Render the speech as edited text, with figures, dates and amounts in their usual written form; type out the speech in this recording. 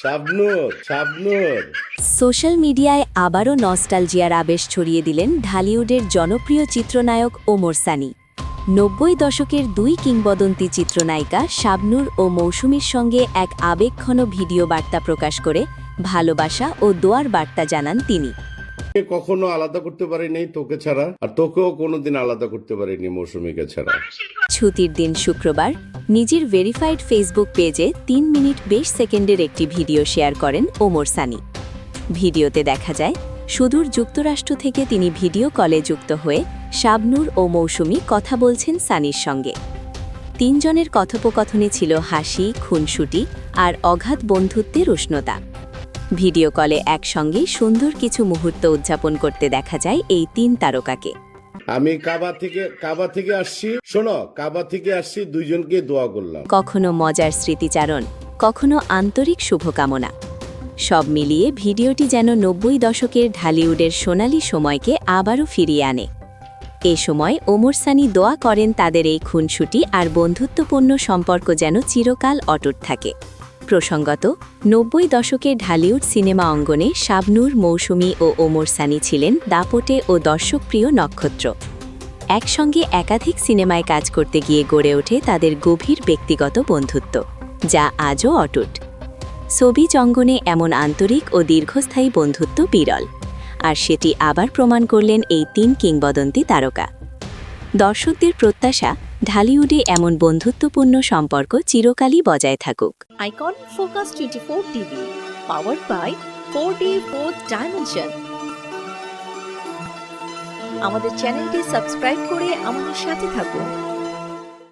Shabnur Shabnur. Social মিডিয়ায় আবারও নস্টালজিয়ার আবেশ ছড়িয়ে দিলেন ঢালিউডের জনপ্রিয় চিত্রনায়ক ওমর সানি। ৯০ দশকের দুই কিংবদন্তি চিত্রনায়িকা শাবনূর ও মৌসুমীর সঙ্গে এক আবেগঘন ভিডিও বার্তা প্রকাশ করে ভালোবাসা ও দোয়ার বার্তা জানান তিনি। কখনো আলাদা করতে পারিনি তোকে ছাড়া, আর তোকেও কোনোদিন আলাদা করতে পারিনি মৌসুমীকে ছাড়া। ছুটির দিন শুক্রবার নিজের ভেরিফাইড ফেসবুক পেজে ৩ মিনিট ২০ সেকেন্ডের একটি ভিডিও শেয়ার করেন ওমর সানি। ভিডিওতে দেখা যায় সুদূর যুক্তরাষ্ট্র থেকে তিনি ভিডিও কলে যুক্ত হয়ে শাবনূর ও মৌসুমী কথা বলছেন সানির সঙ্গে। তিনজনের কথোপকথনে ছিল হাসি, খুনসুটি আর অগাধ বন্ধুত্বের উষ্ণতা। ভিডিও কলে একসঙ্গে সুন্দর কিছু মুহূর্ত উদযাপন করতে দেখা যায় এই তিন তারকাকে। আমি কাবা থেকে আসছি, শোনো, কাবা থেকে আসছি, দুইজনকে দোয়া করলাম। কখনো মজার স্মৃতিচারণ, কখনো আন্তরিক শুভকামনা। সব মিলিয়ে ভিডিওটি যেন ৯০ দশকের ঢালিউডের সোনালি সময়কে আবারও ফিরিয়ে আনে। এ সময় ওমর সানি দোয়া করেন তাদের এই খুনসুটি আর বন্ধুত্বপূর্ণ সম্পর্ক যেন চিরকাল অটুট থাকে। প্রসঙ্গত, ৯০ দশকের ঢালিউড সিনেমা অঙ্গনে শাবনূর, মৌসুমী ও ওমর সানি ছিলেন দাপটে ও দর্শকপ্রিয় নক্ষত্র। একসঙ্গে একাধিক সিনেমায় কাজ করতে গিয়ে গড়ে ওঠে তাদের গভীর ব্যক্তিগত বন্ধুত্ব, যা আজও অটুট। ছবিজ অঙ্গনে এমন আন্তরিক ও দীর্ঘস্থায়ী বন্ধুত্ব বিরল, আর সেটি আবার প্রমাণ করলেন এই তিন কিংবদন্তি তারকা। দর্শকদের প্রত্যাশা, ঢালিউডে এমন বন্ধুত্বপূর্ণ সম্পর্ক চিরকালই বজায় থাকুক। Icon focus 24 TV, powered by 4D Fourth Dimension। আমাদের চ্যানেলটি সাবস্ক্রাইব করে আমাদের সাথে থাকুন।